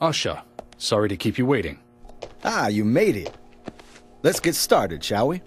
Usha, sorry to keep you waiting. Ah, you made it. Let's get started, shall we?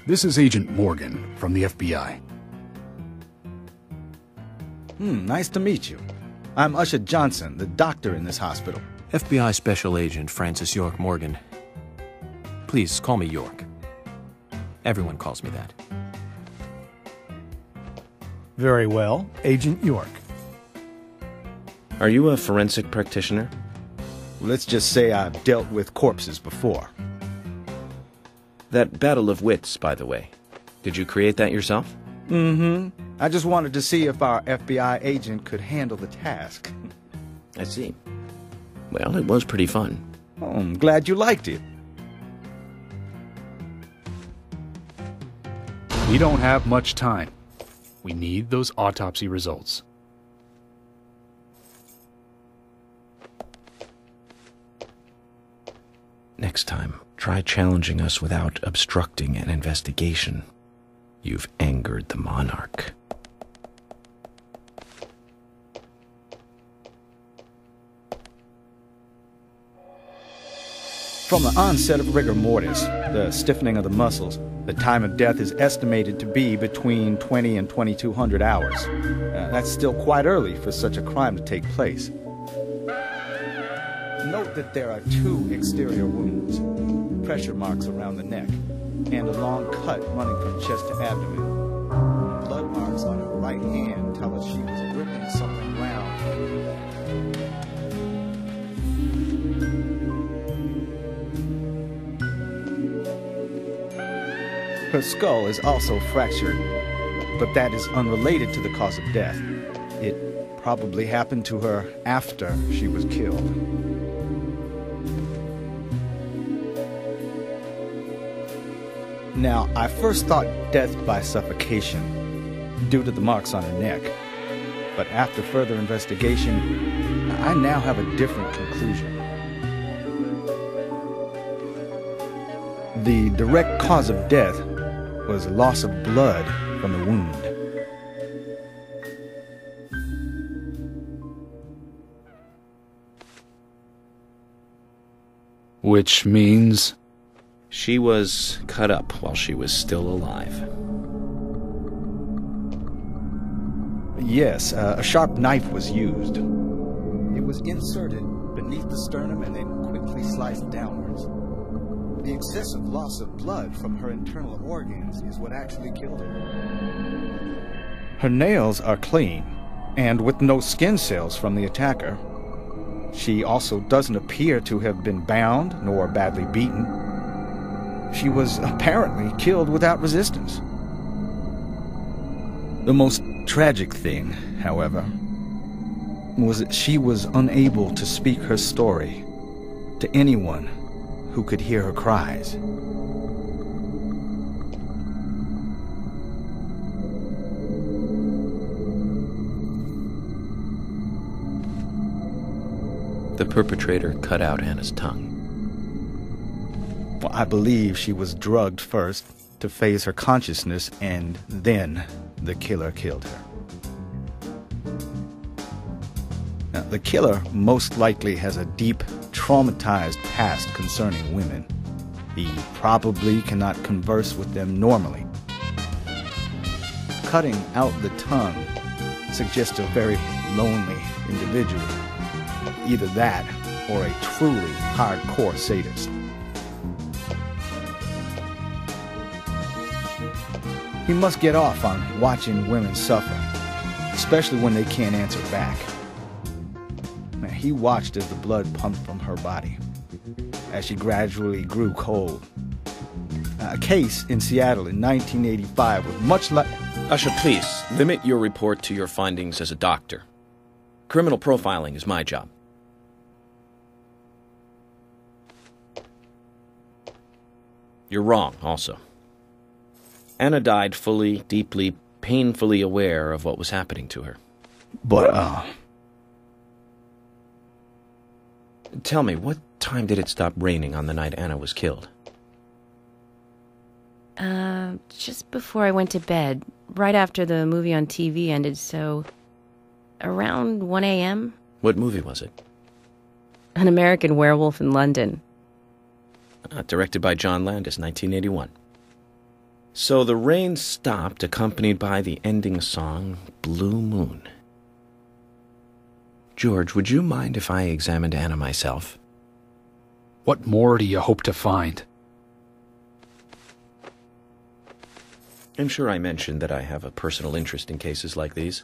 This is Agent Morgan from the FBI. Nice to meet you. I'm Usha Johnson, the doctor in this hospital. FBI Special Agent Francis York Morgan. Please call me York. Everyone calls me that. Very well, Agent York. Are you a forensic practitioner? Let's just say I've dealt with corpses before. That battle of wits, by the way. Did you create that yourself? I just wanted to see if our FBI agent could handle the task. I see. Well, it was pretty fun. Oh, I'm glad you liked it. We don't have much time. We need those autopsy results. Next time, try challenging us without obstructing an investigation. You've angered the monarch. From the onset of rigor mortis, the stiffening of the muscles, the time of death is estimated to be between 20 and 2200 hours. That's still quite early for such a crime to take place. Note that there are 2 exterior wounds, pressure marks around the neck, and a long cut running from chest to abdomen. Blood marks on her right hand tell us she was gripping something round. Her skull is also fractured, but that is unrelated to the cause of death. It probably happened to her after she was killed. Now, I first thought death by suffocation, due to the marks on her neck. But after further investigation, I now have a different conclusion. The direct cause of death was loss of blood from the wound. Which means... She was cut up while she was still alive. Yes, a sharp knife was used. It was inserted beneath the sternum and then quickly sliced downwards. The excessive loss of blood from her internal organs is what actually killed her. Her nails are clean, and with no skin cells from the attacker. She also doesn't appear to have been bound nor badly beaten. She was apparently killed without resistance. The most tragic thing, however, was that she was unable to speak her story to anyone who could hear her cries. The perpetrator cut out Anna's tongue. Well, I believe she was drugged first to phase her consciousness, and then the killer killed her. Now, the killer most likely has a deep, traumatized past concerning women. He probably cannot converse with them normally. Cutting out the tongue suggests a very lonely individual. Either that or a truly hardcore sadist. He must get off on watching women suffer, especially when they can't answer back. Now, he watched as the blood pumped from her body, as she gradually grew cold. A case in Seattle in 1985 was much like... Usha, please, limit your report to your findings as a doctor. Criminal profiling is my job. You're wrong, also. Anna died fully, deeply, painfully aware of what was happening to her. But, Tell me, what time did it stop raining on the night Anna was killed? Just before I went to bed, right after the movie on TV ended, so around 1 a.m. What movie was it? An American Werewolf in London. Directed by John Landis, 1981. So the rain stopped, accompanied by the ending song, Blue Moon. George, would you mind if I examined Anna myself? What more do you hope to find? I'm sure I mentioned that I have a personal interest in cases like these.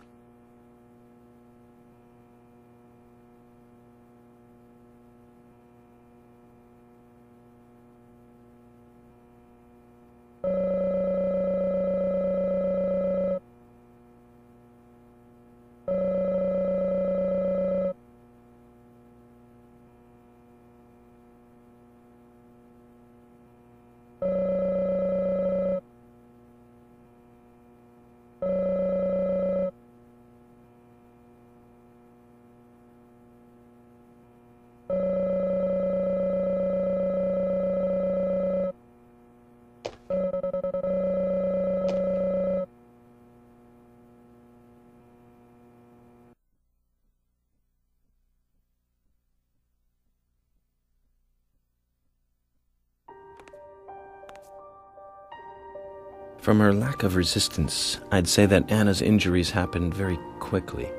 From her lack of resistance, I'd say that Anna's injuries happened very quickly.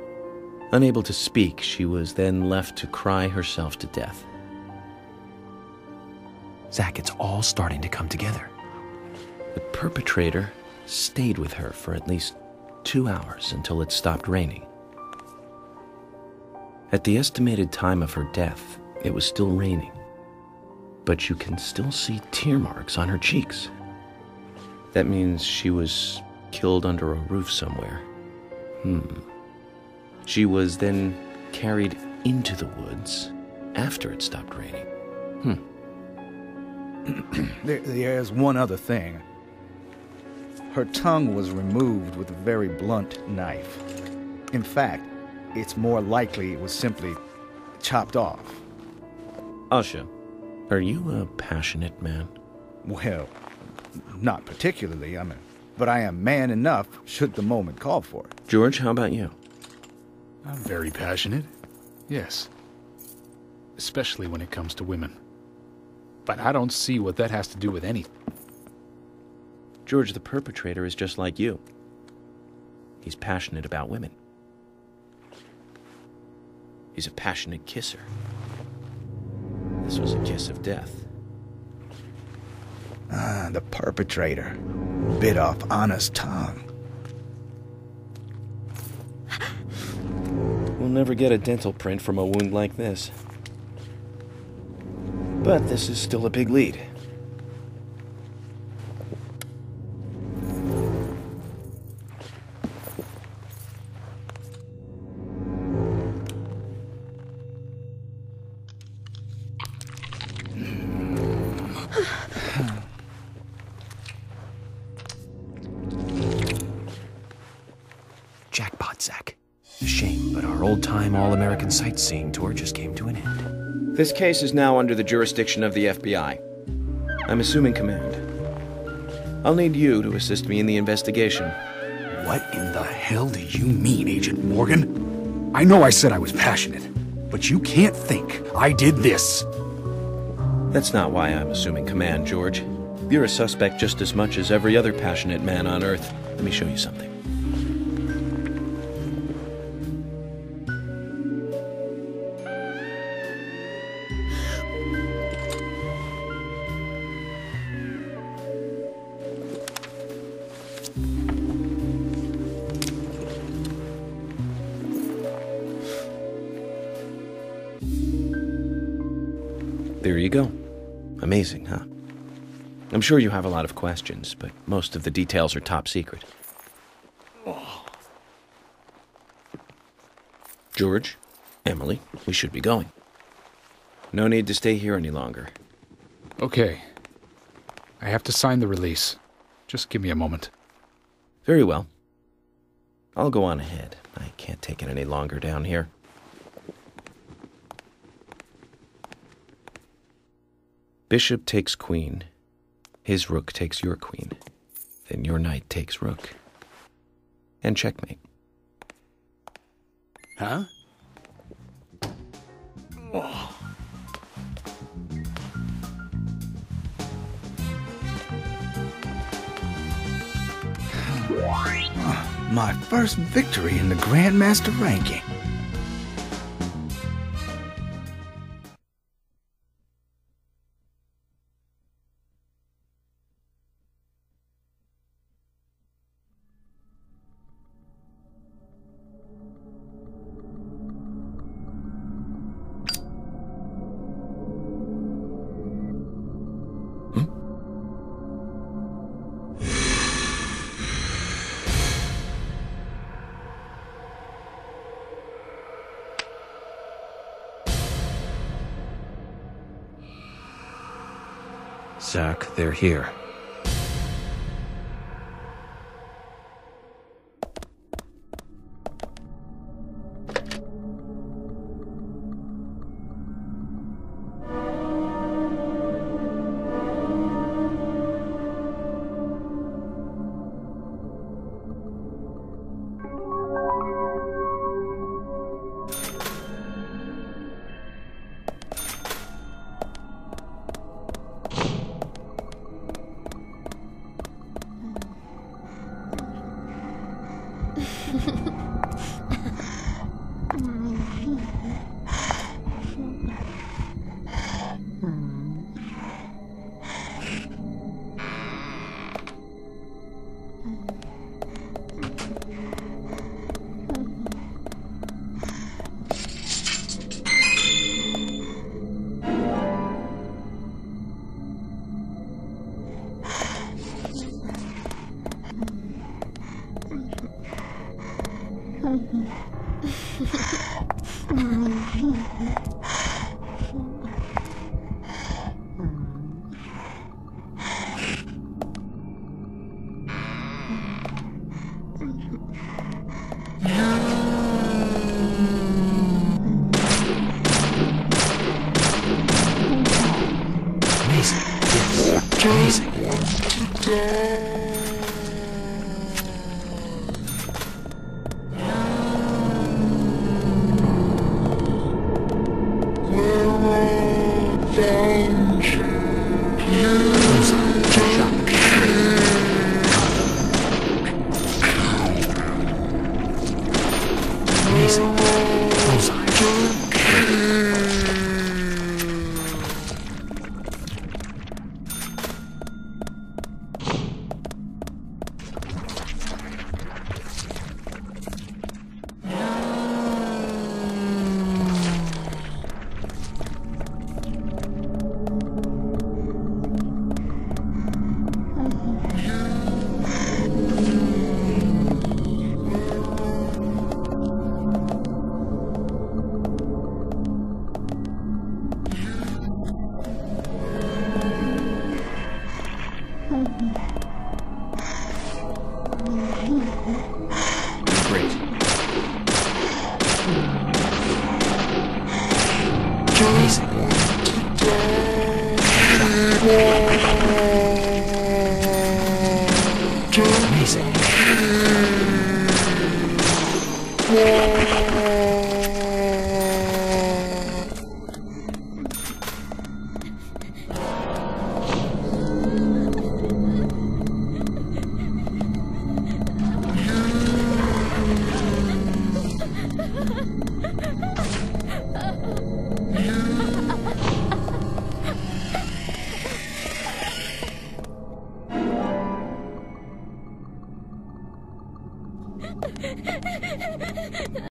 Unable to speak, she was then left to cry herself to death. Zach, it's all starting to come together. The perpetrator stayed with her for at least 2 hours until it stopped raining. At the estimated time of her death, it was still raining, but you can still see tear marks on her cheeks. That means she was killed under a roof somewhere. She was then carried into the woods after it stopped raining. There's one other thing. Her tongue was removed with a very blunt knife. In fact, it's more likely it was simply chopped off. Asha, are you a passionate man? Well, not particularly, but I am man enough should the moment call for it. George, how about you? I'm very passionate. Yes. Especially when it comes to women. But I don't see what that has to do with anything. George, the perpetrator is just like you. He's passionate about women. He's a passionate kisser. This was a kiss of death. The perpetrator bit off Anna's tongue. We'll never get a dental print from a wound like this. But this is still a big lead. Jackpot, Zach. A shame, but our old-time all-American sightseeing tour just came to an end. This case is now under the jurisdiction of the FBI. I'm assuming command. I'll need you to assist me in the investigation. What in the hell do you mean, Agent Morgan? I know I said I was passionate, but you can't think I did this. That's not why I'm assuming command, George. You're a suspect just as much as every other passionate man on Earth. Let me show you something. There you go. Amazing, huh? I'm sure you have a lot of questions, but most of the details are top secret. George, Emily, we should be going. No need to stay here any longer. Okay. I have to sign the release. Just give me a moment. Very well. I'll go on ahead. I can't take it any longer down here. Bishop takes queen. His rook takes your queen. Then your knight takes rook. And checkmate. Huh? My first victory in the Grandmaster ranking. Zach, they're here.